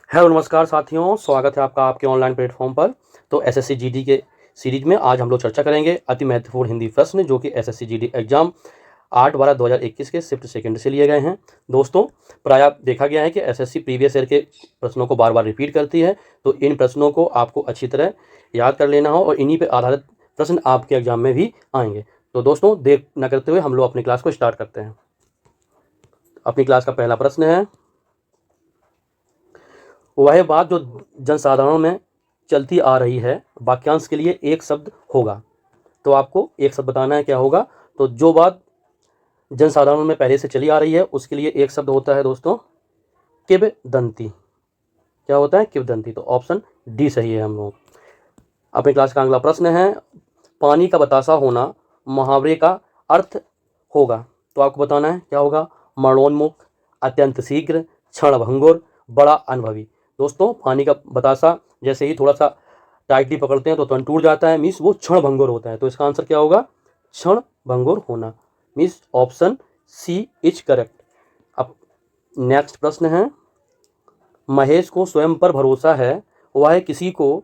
Hello नमस्कार साथियों, स्वागत है आपका आपके ऑनलाइन प्लेटफॉर्म पर। तो एसएससी जीडी के सीरीज में आज हम लोग चर्चा करेंगे अति महत्वपूर्ण हिंदी प्रश्न जो कि एसएससी जीडी एग्जाम 8/12/2021 के शिफ्ट सेकंड से लिए गए हैं। दोस्तों, प्रायः देखा गया है कि एसएससी प्रीवियस ईयर के प्रश्नों को बार बार रिपीट करती है, तो इन प्रश्नों को आपको अच्छी तरह याद कर लेना हो और इन्हीं पर आधारित प्रश्न आपके एग्जाम में भी आएंगे। तो दोस्तों, देर न करते हुए हम लोग अपनी क्लास को स्टार्ट करते हैं। अपनी क्लास का पहला प्रश्न है, वह बात जो जनसाधारण में चलती आ रही है वाक्यांश के लिए एक शब्द होगा। तो आपको एक शब्द बताना है, क्या होगा। तो जो बात जनसाधारण में पहले से चली आ रही है उसके लिए एक शब्द होता है दोस्तों किंवदंती। क्या होता है? किंवदंती। तो ऑप्शन डी सही है हम लोग। अपनी क्लास का अगला प्रश्न है, पानी का बतासा होना मुहावरे का अर्थ होगा। तो आपको बताना है क्या होगा। मरणोन्मुख, अत्यंत शीघ्र, क्षणभंगुर, बड़ा अनुभवी। दोस्तों, पानी का बतासा जैसे ही थोड़ा सा टाइटली पकड़ते हैं तो तुरंत टूट जाता है, मीन्स वो क्षणभंगुर होता है। तो इसका आंसर क्या होगा? क्षणभंगुर होना, means option C is correct. अब नेक्स्ट प्रश्न है, महेश को स्वयं पर भरोसा है, वह किसी को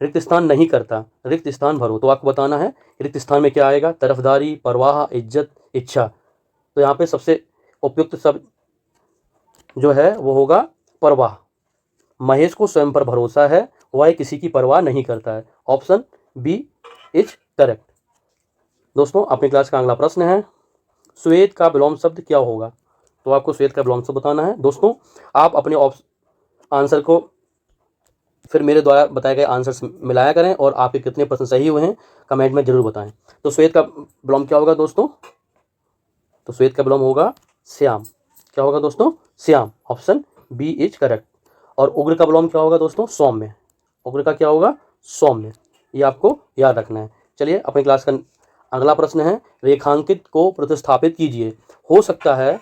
रिक्त स्थान नहीं करता, रिक्त स्थान भरो। तो आपको बताना है रिक्त स्थान में क्या आएगा। तरफदारी, परवाह, इज्जत, इच्छा। तो यहाँ पे सबसे उपयुक्त शब्द जो है वो होगा परवाह। महेश को स्वयं पर भरोसा है, वह किसी की परवाह नहीं करता है। Option B is correct. दोस्तों, अपनी क्लास का अगला प्रश्न है, श्वेत का विलोम शब्द क्या होगा। तो आपको श्वेत का विलोम शब्द बताना है। दोस्तों, आप अपने आंसर को फिर मेरे द्वारा बताए गए आंसर से मिलाया करें और आपके कितने प्रश्न सही हुए हैं कमेंट में जरूर बताएं। तो श्वेत का विलोम क्या होगा दोस्तों? तो श्वेत का विलोम होगा श्याम। क्या होगा दोस्तों? Shyam. Option B is correct. और उग्र का विलोम क्या होगा दोस्तों? सौम्य। उग्र का क्या होगा? सौम्य। ये आपको याद रखना है। चलिए, अपनी क्लास का अगला प्रश्न है, रेखांकित को प्रतिस्थापित कीजिए। हो सकता है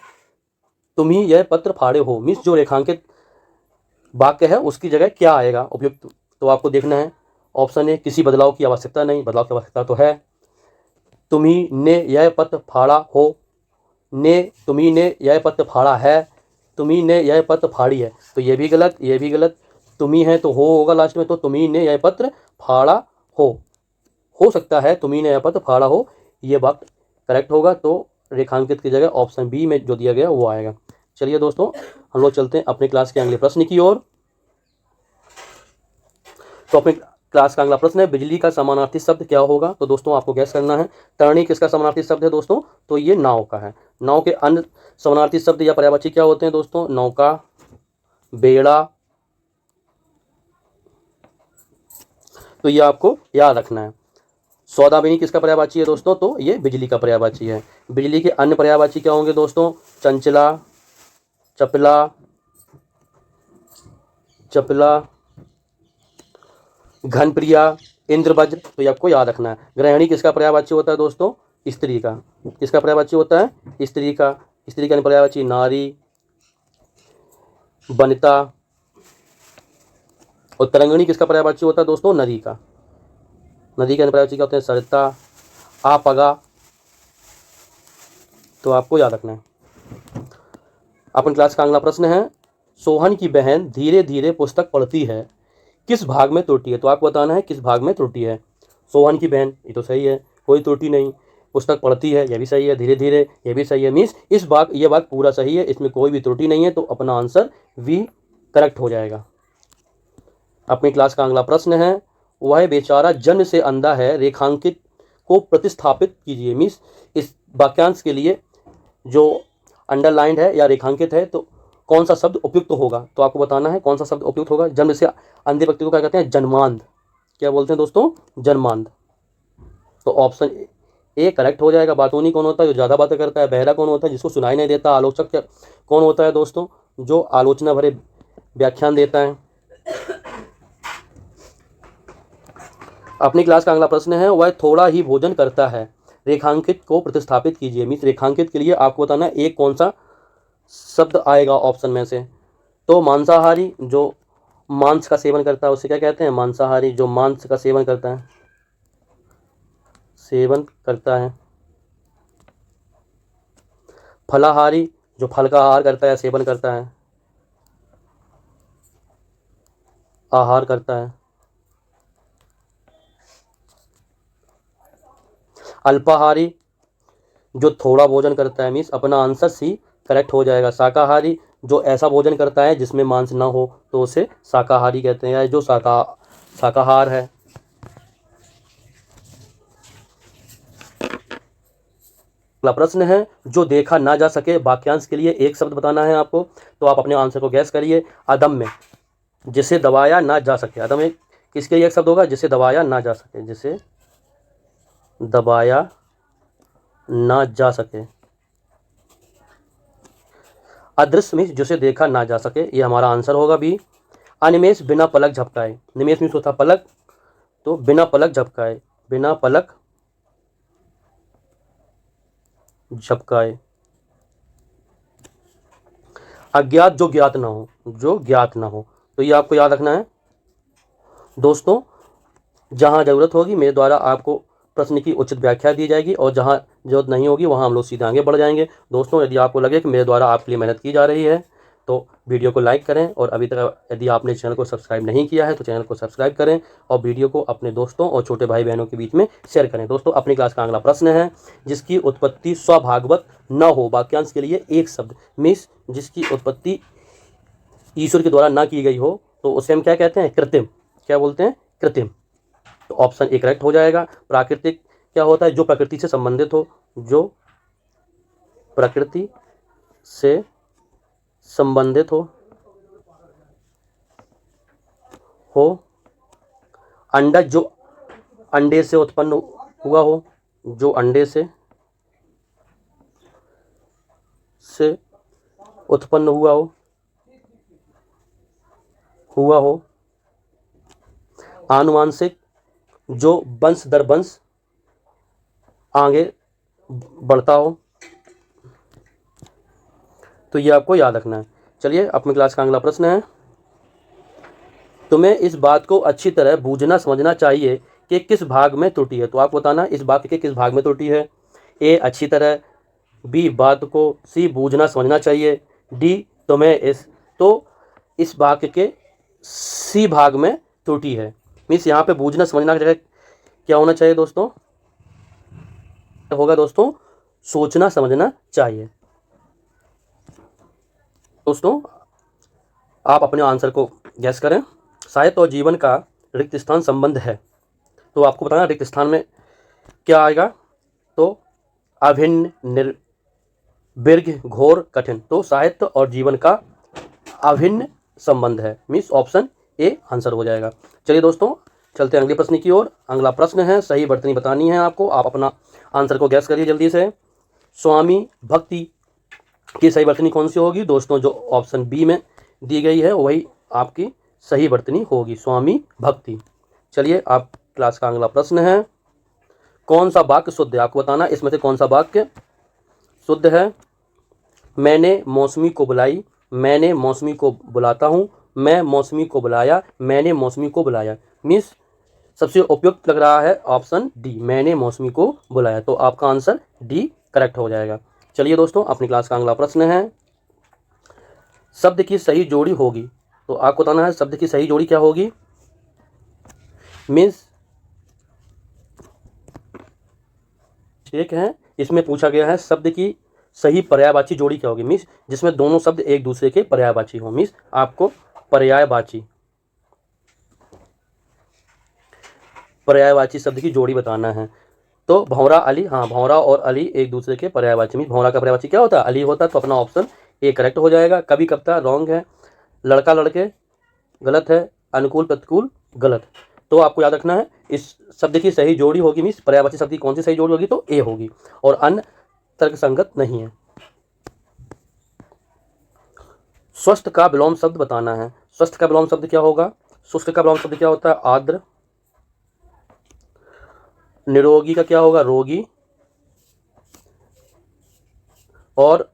तुम ही यह पत्र फाड़े हो, मीन्स जो रेखांकित वाक्य है उसकी जगह क्या आएगा उपयुक्त। तो आपको देखना है। ऑप्शन ए, किसी बदलाव की आवश्यकता नहीं, बदलाव की आवश्यकता तो है। तुम्ही ने यह पत्र फाड़ा हो, ने तुम्ही ने यह पत्र फाड़ा है, तुम्ही ने यह पत्र फाड़ी है। तो ये भी गलत, ये भी गलत। तुम्ही है तो हो होगा लास्ट में, तो तुम्ही ने यह पत्र फाड़ा हो सकता है तुम्ही ने यह पत्र फाड़ा हो, ये वक्त करेक्ट होगा। तो रेखांकित की जगह ऑप्शन बी में जो दिया गया वो आएगा। चलिए दोस्तों, हम लोग चलते हैं अपने क्लास के अगले प्रश्न की ओर। तो अपने क्लास का अगला प्रश्न है, बिजली का समानार्थी शब्द क्या होगा। तो दोस्तों, आपको गैस करना है। तरणी किसका समानार्थी शब्द है दोस्तों? तो ये नाव का है। नाव के अन्य समानार्थी शब्द या पर्यायवाची क्या होते हैं दोस्तों? नौका, बेड़ा। तो ये आपको याद रखना है। सौदामिनी किसका पर्यायवाची है दोस्तों? तो ये बिजली का पर्यायवाची है। बिजली के अन्य पर्यायवाची क्या होंगे दोस्तों? चंचला, चपला, चपला, घनप्रिया, इंद्रवज्र। तो ये आपको याद रखना है। गृहिणी किसका पर्यायवाची होता है दोस्तों? स्त्री का। किसका पर्यायवाची होता है? स्त्री का। स्त्री का पर्यायवाची नारी, वनिता। और तरंगिणी किसका पर्यायवाची होता है दोस्तों? नदी का। नदी के पर्यायवाची क्या होते हैं? सरिता, आपगा। तो आपको याद रखना है। अपन क्लास का अगला प्रश्न है, सोहन की बहन धीरे धीरे पुस्तक पढ़ती है, किस भाग में त्रुटि है। तो आपको बताना है किस भाग में त्रुटि है। सोहन की बहन, ये तो सही है, कोई त्रुटि नहीं। पुस्तक पढ़ती है, यह भी सही है। धीरे धीरे, यह भी सही है। मीन्स इस भाग, ये भाग पूरा सही है, इसमें कोई भी त्रुटि नहीं है। तो अपना आंसर वी करेक्ट हो जाएगा। अपनी क्लास का अगला प्रश्न है, वह बेचारा जन्म से अंधा है, रेखांकित को प्रतिस्थापित कीजिए। मीन्स इस वाक्यांश के लिए जो अंडरलाइंड है या रेखांकित है तो कौन सा शब्द उपयुक्त होगा। तो आपको बताना है कौन सा शब्द उपयुक्त होगा। जन्म से अंधे व्यक्ति को क्या कहते हैं? जन्मांध। क्या बोलते हैं दोस्तों? जन्मांध। तो ऑप्शन ए करेक्ट हो जाएगा। बातूनी कौन होता है? जो ज़्यादा बातें करता है। बहरा कौन होता है? जिसको सुनाई नहीं देता। आलोचक कौन होता है दोस्तों? जो आलोचना भरे व्याख्यान देता है। अपनी क्लास का अगला प्रश्न है, वह थोड़ा ही भोजन करता है, रेखांकित को प्रतिस्थापित कीजिए। मीन्स रेखांकित के लिए आपको बताना है एक कौन सा शब्द आएगा ऑप्शन में से। तो मांसाहारी, जो मांस का सेवन करता है उसे क्या कहते हैं? मांसाहारी। जो मांस का सेवन करता है, सेवन करता है। फलाहारी, जो फल का आहार करता है, सेवन करता है। आहार करता है। अल्पाहारी जो थोड़ा भोजन करता है, मीन्स अपना आंसर सी करेक्ट हो जाएगा। शाकाहारी जो ऐसा भोजन करता है जिसमें मांस ना हो तो उसे शाकाहारी कहते हैं, जो शाकाहार है। अगला प्रश्न है, जो देखा ना जा सके, वाक्यांश के लिए एक शब्द बताना है आपको, तो आप अपने आंसर को गैस करिए। अदम्य, जिसे दबाया ना जा सके। अदम्य किसके लिए एक शब्द होगा? जिसे दबाया ना जा सके, जिसे दबाया ना जा सके। अदृश्य मीन्स जिसे देखा ना जा सके, ये हमारा आंसर होगा बी। अनिमेष बिना पलक झपकाए। निमेष मीन्स होता पलक, तो बिना पलक झपकाए, बिना पलक झपकाए। अज्ञात जो ज्ञात ना हो, जो ज्ञात ना हो, तो ये आपको याद रखना है दोस्तों। जहां जरूरत होगी मेरे द्वारा आपको प्रश्न की उचित व्याख्या दी जाएगी, और जहां जरूरत नहीं होगी वहां हम लोग सीधे आगे बढ़ जाएंगे। दोस्तों यदि आपको लगे कि मेरे द्वारा आपके लिए मेहनत की जा रही है तो वीडियो को लाइक करें, और अभी तक यदि आपने चैनल को सब्सक्राइब नहीं किया है तो चैनल को सब्सक्राइब करें, और वीडियो को अपने दोस्तों और छोटे भाई बहनों के बीच में शेयर करें। दोस्तों अपनी क्लास का अगला प्रश्न है, जिसकी उत्पत्ति स्वभागवत न हो। वाक्यांश के लिए एक शब्द, मीन्स जिसकी उत्पत्ति ईश्वर के द्वारा ना की गई हो तो उसे हम क्या कहते हैं? कृत्रिम। क्या बोलते हैं? कृत्रिम। तो ऑप्शन ए करेक्ट हो जाएगा। प्राकृतिक क्या होता है? जो प्रकृति से संबंधित हो, जो प्रकृति से संबंधित हो। अंडज जो अंडे से उत्पन्न हुआ हो, जो अंडे से उत्पन्न हुआ हो। आनुवांशिक जो वंश दर वंश आगे बढ़ता हो। तो ये आपको याद रखना है। चलिए अपनी क्लास का अगला प्रश्न है, तुम्हें इस बात को अच्छी तरह बूझना समझना चाहिए कि किस भाग में त्रुटि है। तो आप बताना इस बात के किस भाग में त्रुटि है। ए अच्छी तरह, बी बात को, सी बूझना समझना चाहिए, डी तुम्हें इस भाग के सी भाग में त्रुटि है। मीन्स यहाँ पे बूझना समझना की जगह क्या होना चाहिए दोस्तों? होगा दोस्तों सोचना समझना चाहिए। दोस्तों आप अपने आंसर को गैस करें। साहित्य और जीवन का रिक्त स्थान संबंध है, तो आपको बताना रिक्त स्थान में क्या आएगा। तो अभिन्न, निर्विघ्न, घोर, कठिन। तो साहित्य और जीवन का अभिन्न संबंध है, मीन्स ऑप्शन ए आंसर हो जाएगा। चलिए दोस्तों चलते हैं अगले प्रश्न की ओर। अगला प्रश्न है, सही वर्तनी बतानी है आपको। आप अपना आंसर को गैस करिए जल्दी से। स्वामी भक्ति की सही वर्तनी कौन सी होगी? दोस्तों जो ऑप्शन बी में दी गई है वही आपकी सही वर्तनी होगी, स्वामी भक्ति। चलिए आप क्लास का अगला प्रश्न है, कौन सा वाक्य शुद्ध है? आपको बताना इसमें से कौन सा वाक्य शुद्ध है। मैंने मौसमी को बुलाई, मैंने मौसमी को बुलाता हूँ, मैं मौसमी को बुलाया, मैंने मौसमी को बुलाया। मीन्स सबसे उपयुक्त लग रहा है ऑप्शन डी, मैंने मौसमी को बुलाया। तो आपका आंसर डी करेक्ट हो जाएगा। चलिए दोस्तों अपनी क्लास का अगला प्रश्न है, शब्द की सही जोड़ी होगी। तो आपको बताना है शब्द की सही जोड़ी क्या होगी। मीन्स ठीक है, इसमें पूछा गया है शब्द की सही पर्यायवाची जोड़ी क्या होगी। मीन्स जिसमें दोनों शब्द एक दूसरे के पर्यायवाची हो। मीन्स आपको पर्यायवाची शब्द की जोड़ी बताना है। तो भौरा अली, हाँ भौरा और अली एक दूसरे के पर्यायवाची। मीन्स भौरा का पर्यायवाची क्या होता है? अली होता है। तो अपना ऑप्शन ए करेक्ट हो जाएगा। कभी कविता रॉन्ग है, लड़का लड़के गलत है, अनुकूल प्रतिकूल गलत। तो आपको याद रखना है इस शब्द की सही जोड़ी होगी, मीन्स पर्यायवाची शब्द की कौन सी सही जोड़ी होगी? तो ए होगी, और अन्य तर्क संगत नहीं है। स्वस्थ का विलोम शब्द बताना है। स्वस्थ का विलोम शब्द क्या होगा? शुष्क का विलोम शब्द क्या होता है? आर्द्र। निरोगी का क्या होगा? रोगी। और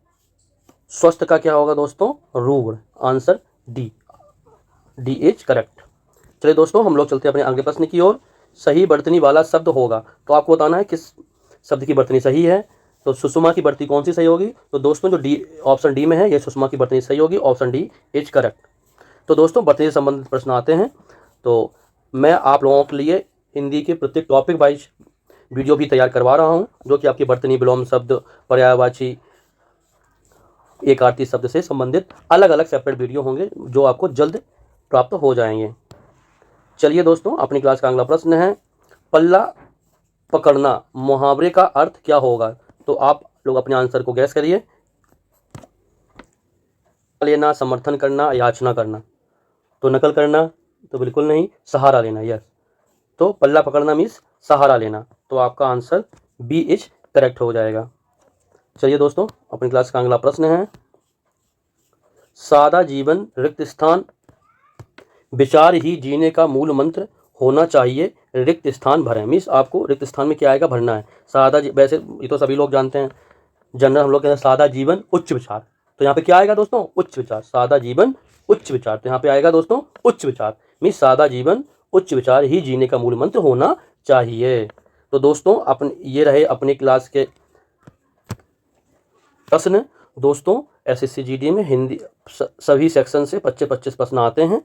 स्वस्थ का क्या होगा दोस्तों? रुग्ण। Answer D, D is correct. चलिए दोस्तों हम लोग चलते हैं अपने अगले प्रश्न की ओर। सही वर्तनी वाला शब्द होगा, तो आपको बताना है किस शब्द की वर्तनी सही है। तो सुषमा की वर्तनी कौन सी सही होगी? तो दोस्तों जो डी ऑप्शन डी में है, ये सुषमा की वर्तनी सही होगी, ऑप्शन डी इज करेक्ट। तो दोस्तों बर्तन से संबंधित प्रश्न आते हैं, तो मैं आप लोगों के लिए हिंदी के प्रत्येक टॉपिक वाइज वीडियो भी तैयार करवा रहा हूं, जो कि आपके बर्तनी, विलोम शब्द, पर्यायवाची, एक आरती शब्द से संबंधित अलग अलग सेपरेट वीडियो होंगे, जो आपको जल्द प्राप्त हो जाएंगे। चलिए दोस्तों, अपनी क्लास का अगला प्रश्न है, पल्ला पकड़ना मुहावरे का अर्थ क्या होगा? तो आप लोग अपने आंसर को गैस करिए। लेना, समर्थन करना, याचना करना। तो नकल करना तो बिल्कुल नहीं, सहारा लेना। यस, तो पल्ला पकड़ना मीन्स सहारा लेना। तो आपका आंसर बी इज करेक्ट हो जाएगा। चलिए दोस्तों, अपनी क्लास का अगला प्रश्न है, सादा जीवन रिक्त स्थान विचार ही जीने का मूल मंत्र होना चाहिए, रिक्त स्थान भरें। मीन्स आपको रिक्त स्थान में क्या आएगा, भरना है। सादा वैसे ये तो सभी लोग जानते हैं, जनरल हम लोग कहते हैं सादा जीवन उच्च विचार। तो यहाँ पे क्या आएगा दोस्तों, उच्च विचार। सादा जीवन उच्च विचार, तो यहाँ पे आएगा दोस्तों उच्च विचार। मीन्स सादा जीवन उच्च विचार ही जीने का मूल मंत्र होना चाहिए। तो दोस्तों ये रहे अपनी क्लास के प्रश्न। दोस्तों एसएससी जीडी में हिंदी सभी सेक्शन से 25-25 प्रश्न आते हैं,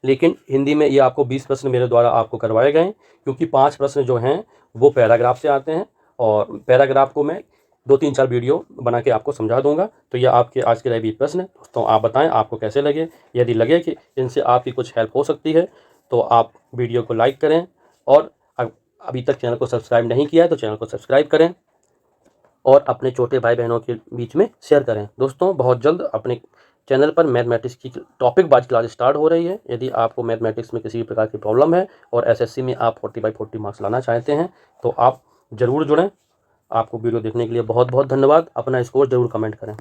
लेकिन हिंदी में ये आपको 20 प्रश्न मेरे द्वारा आपको करवाए गए, क्योंकि 5 प्रश्न जो हैं वो पैराग्राफ से आते हैं, और पैराग्राफ को मैं 2-3-4 वीडियो बना के आपको समझा दूंगा। तो ये आपके आज के रहे 20 प्रश्न। दोस्तों आप बताएं आपको कैसे लगे। यदि लगे कि इनसे आपकी कुछ हेल्प हो सकती है तो आप वीडियो को लाइक करें, और अभी तक चैनल को सब्सक्राइब नहीं किया है तो चैनल को सब्सक्राइब करें, और अपने छोटे भाई बहनों के बीच में शेयर करें। दोस्तों बहुत जल्द अपने चैनल पर मैथमेटिक्स की टॉपिक वाइज क्लास स्टार्ट हो रही है। यदि आपको मैथमेटिक्स में किसी भी प्रकार की प्रॉब्लम है और एसएससी में आप 40/40 मार्क्स लाना चाहते हैं तो आप ज़रूर जुड़ें। आपको वीडियो देखने के लिए बहुत बहुत धन्यवाद। अपना स्कोर ज़रूर कमेंट करें।